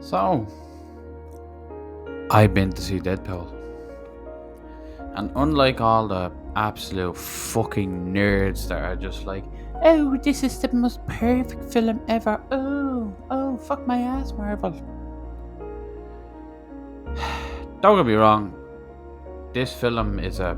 So, I've been to see Deadpool, and unlike all the absolute fucking nerds that are just like, oh, this is the most perfect film ever. Oh, fuck my ass, Marvel. Don't get me wrong, this film is a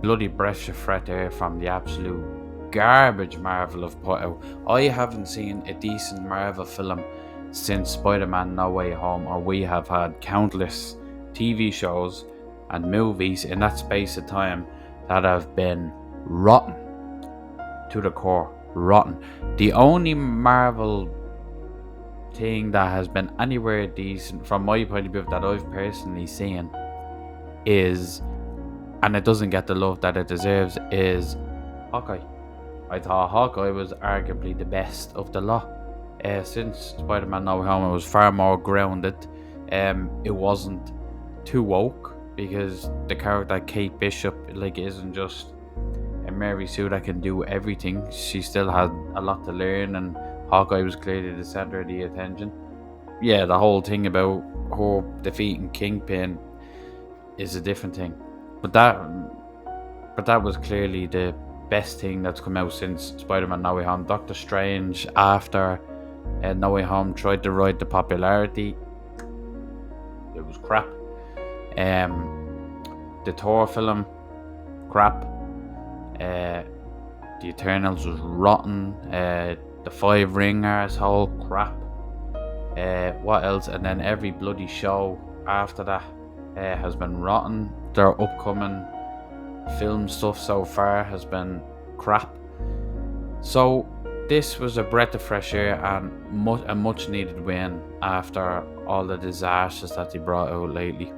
bloody breath of fresh air from the absolute garbage Marvel have put out. I haven't seen a decent Marvel film since Spider-Man No Way Home, and we have had countless TV shows and movies in that space of time that have been rotten to the core. Rotten. The only Marvel thing that has been anywhere decent from my point of view that I've personally seen is, and it doesn't get the love that it deserves, is Hawkeye. I thought Hawkeye was arguably the best of the lot. Since Spider-Man No Way Home, it was far more grounded. It wasn't too woke because the character Kate Bishop isn't just a Mary Sue that can do everything. She still had a lot to learn, and Hawkeye was clearly the center of the attention. Yeah, the whole thing about her defeating Kingpin is a different thing, but that was clearly the best thing that's come out since Spider-Man No Way Home. Doctor Strange, after No Way Home, tried to ride the popularity. It was crap. The Thor film, crap. The Eternals was rotten. The Five Ring asshole, crap. What else? And then every bloody show after that has been rotten. Their upcoming film stuff so far has been crap. So this was a breath of fresh air and a much needed win after all the disasters that they brought out lately.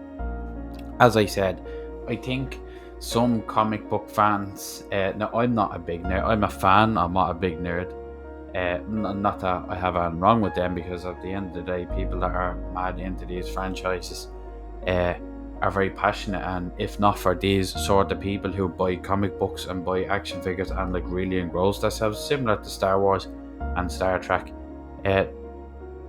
As I said, I think some comic book fans, now I'm not a big nerd, I'm a fan, I'm not a big nerd. Not that I have anything wrong with them, because at the end of the day, people that are mad into these franchises are very passionate, and if not for these sort of people who buy comic books and buy action figures and really engross themselves, similar to Star Wars and Star Trek,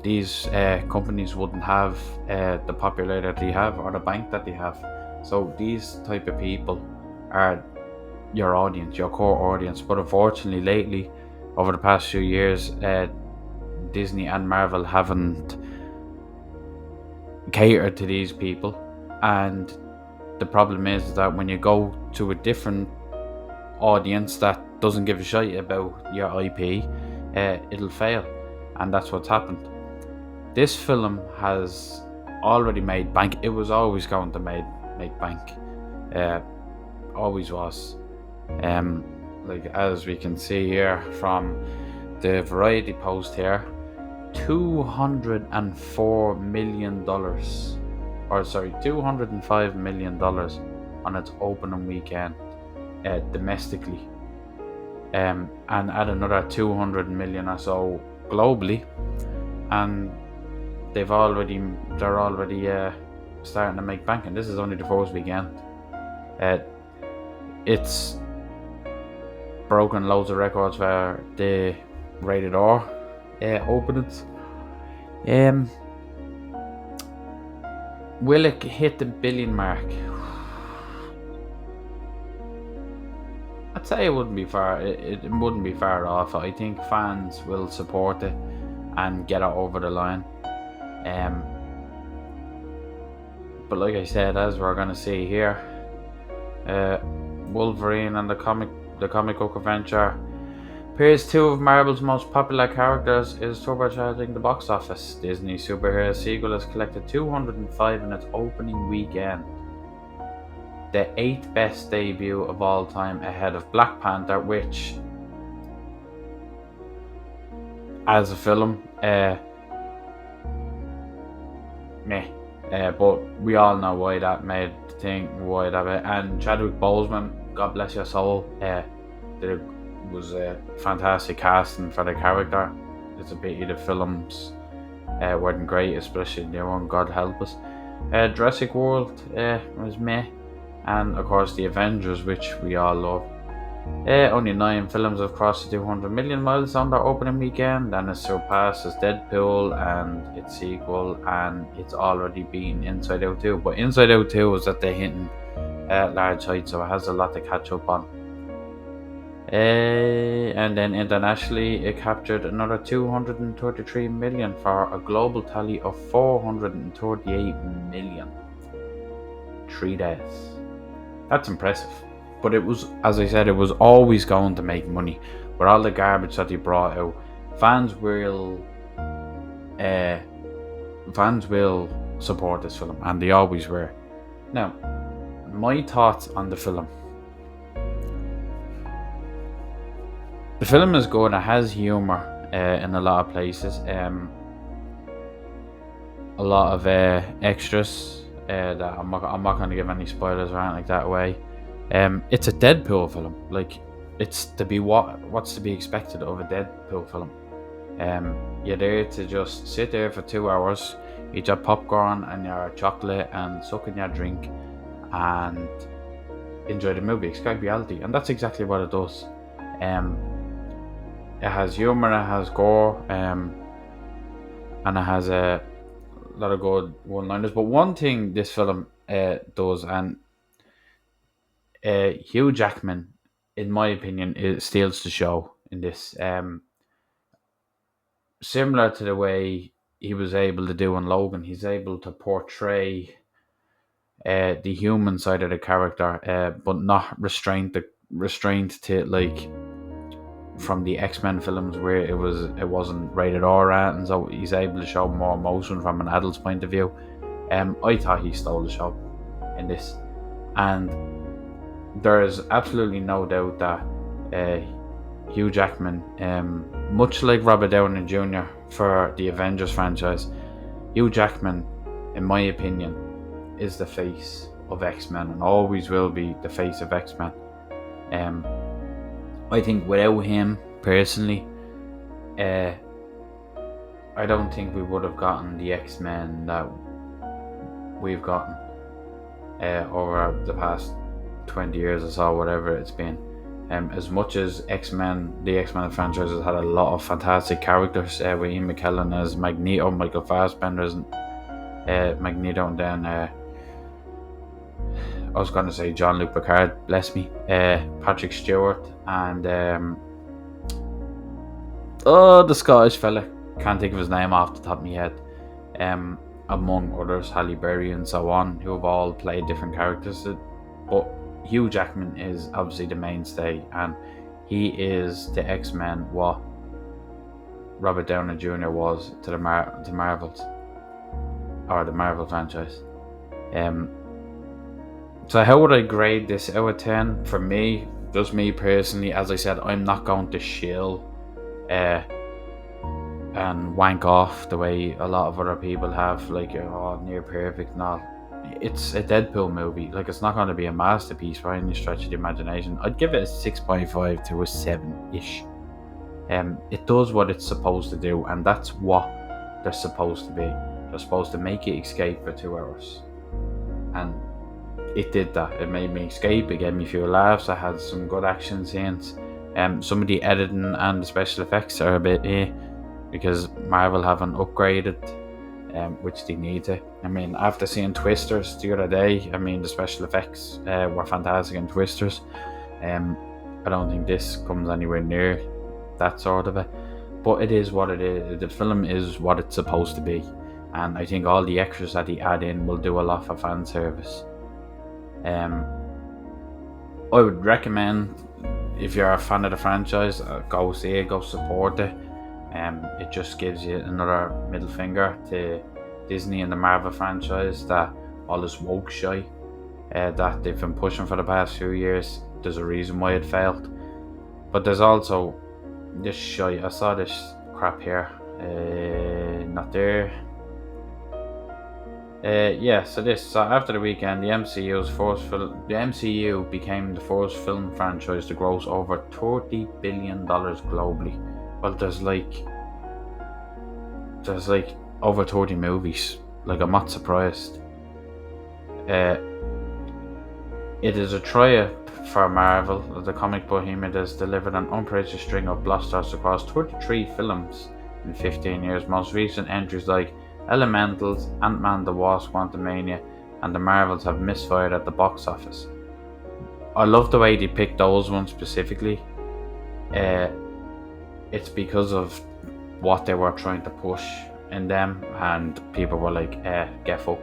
these companies wouldn't have the popularity that they have or the bank that they have. So these type of people are your audience, your core audience. But unfortunately, lately, over the past few years, Disney and Marvel haven't catered to these people. And the problem is that when you go to a different audience that doesn't give a shit about your IP, it'll fail. And that's what's happened. This film has already made bank. It was always going to make bank. Always was. As we can see here from the Variety post here, $204 million. $205 million on its opening weekend domestically, and add another 200 million or so globally, and they're already starting to make bank, and this is only the first weekend. It's broken loads of records for the rated R openings. Will it hit the billion mark? I'd say it wouldn't be far. It wouldn't be far off. I think fans will support it and get it over the line. But like I said, as we're gonna see here, Wolverine and the comic book adventure appears two of Marvel's most popular characters is turbocharging the box office. Disney superhero sequel has collected 205 in its opening weekend, the 8th best debut of all time, ahead of Black Panther, which, as a film, but we all know why that made the thing, and Chadwick Boseman, God bless your soul, was a fantastic casting for the character. It's a pity the films weren't great, especially the new one, God help us. Jurassic World was meh, and of course the Avengers, which we all love. Only 9 films have crossed the 200 million milestone their opening weekend, and it surpasses Deadpool and its sequel, and it's already been Inside Out 2. But Inside Out 2 is at the hitting large heights, so it has a lot to catch up on. And then internationally, it captured another 233 million for a global tally of 438 million. 3 days. That's impressive. But it was, as I said, it was always going to make money. With all the garbage that he brought out, fans will, uh, fans will support this film, and they always were. Now, my thoughts on the film. The film is good. It has humor in a lot of places. A lot of extras. That I'm not going to give any spoilers or anything like that away. It's a Deadpool film. Like, it's to be what's to be expected of a Deadpool film. You're there to just sit there for 2 hours, eat your popcorn and your chocolate and suck in your drink and enjoy the movie, escape reality, and that's exactly what it does. It has humor, it has gore, and it has a lot of good one-liners. But one thing this film does, and Hugh Jackman, in my opinion, steals the show in this. Similar to the way he was able to do in Logan, he's able to portray the human side of the character, but not restrained to like from the X-Men films where it wasn't rated R at, and so he's able to show more emotion from an adult's point of view. I thought he stole the show in this, and there is absolutely no doubt that Hugh Jackman, much like Robert Downey Jr. for the Avengers franchise, Hugh Jackman, in my opinion, is the face of X-Men and always will be the face of X-Men. I think without him, personally, I don't think we would have gotten the X-Men that we've gotten over the past 20 years or so, whatever it's been. As much as the X-Men franchise has had a lot of fantastic characters, with Ian McKellen as Magneto, Michael Fassbender as Magneto, and then I was going to say Jean-Luc Picard, bless me, Patrick Stewart, and the Scottish fella, can't think of his name off the top of my head, among others, Halle Berry and so on, who have all played different characters. But Hugh Jackman is obviously the mainstay, and he is the X-Men what Robert Downey Jr. was to the Marvels, or the Marvel franchise. So how would I grade this out of 10? For me, just me personally, as I said, I'm not going to shill and wank off the way a lot of other people have, like, near perfect. No, it's a Deadpool movie. Like, it's not going to be a masterpiece by any stretch of the imagination. I'd give it a 6.5 to a 7-ish. It does what it's supposed to do, and that's what they're supposed to be. They're supposed to make you escape for 2 hours, and it did that. It made me escape. It gave me a few laughs. I had some good action scenes. Some of the editing and the special effects are a bit because Marvel haven't upgraded, which they need to. I mean, after seeing Twisters the other day, I mean, the special effects were fantastic in Twisters. I don't think this comes anywhere near that sort of it, but it is what it is. The film is what it's supposed to be, and I think all the extras that he add in will do a lot for fan service. I would recommend, if you're a fan of the franchise, go see it, go support it. It just gives you another middle finger to Disney and the Marvel franchise, that all this woke shite that they've been pushing for the past few years, there's a reason why it failed. But there's also this shite. I saw this crap here, not there. So after the weekend, the MCU became the first film franchise to gross over $30 billion globally. Well, there's like over 30 movies. Like, I'm not surprised. It is a triumph for Marvel. The comic behemoth has delivered an unprecedented string of blockbusters across 33 films in 15 years. Most recent entries like Elementals, Ant-Man the Wasp, Quantumania, and the Marvels have misfired at the box office. I love the way they picked those ones specifically. Uh, it's because of what they were trying to push in them, and people were like, get fucked.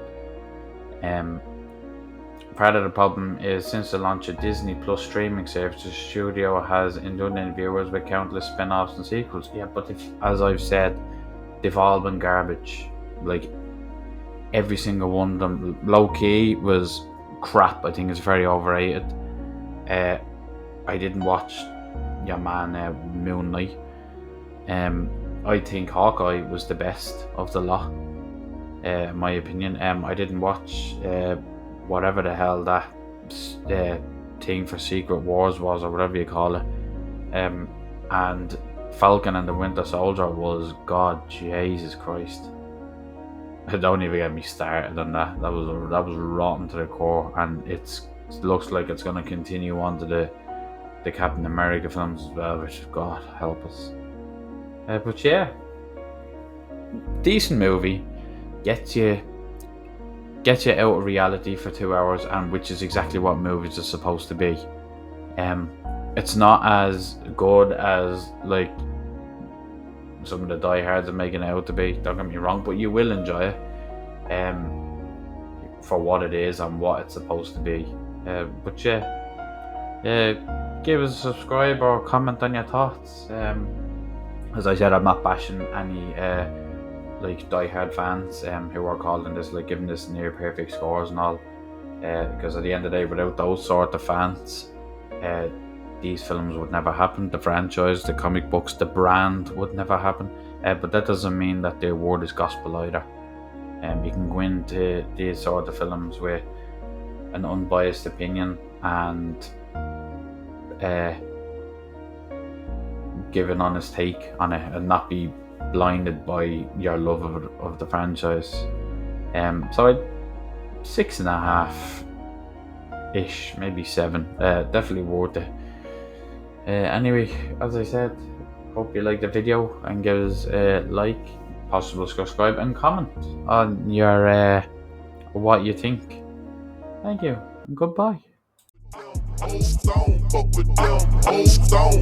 Part of the problem is since the launch of Disney Plus streaming service, the studio has inundated viewers with countless spin-offs and sequels. Yeah, but as I've said, they've all been garbage. Like every single one of them. Low-key was crap. I think it's very overrated. I didn't watch your man Moon Knight. I think Hawkeye was the best of the lot, in my opinion. I didn't watch whatever the hell that thing for Secret Wars was, or whatever you call it. And Falcon and the Winter Soldier was, God, Jesus Christ. Don't even get me started on that. That was rotten to the core, and it looks like it's going to continue on to the Captain America films as well, which, God help us. But yeah, decent movie, gets you out of reality for 2 hours, and which is exactly what movies are supposed to be. It's not as good as like some of the diehards are making it out to be. Don't get me wrong, but you will enjoy it, for what it is and what it's supposed to be. But yeah, give us a subscribe or comment on your thoughts. As I said, I'm not bashing any like diehard fans who are calling this, like, giving this near perfect scores and all, because at the end of the day, without those sort of fans, these films would never happen. The franchise, the comic books, the brand would never happen. But that doesn't mean that their word is gospel either. You can go into these sort of films with an unbiased opinion and give an honest take on it, and not be blinded by your love of the franchise. So I'd 6.5 ish, maybe 7. Definitely worth it. Anyway, as I said, hope you liked the video, and give us a like, possible subscribe, and comment on your what you think. Thank you, and goodbye. Old zone, fuck with them, old zone.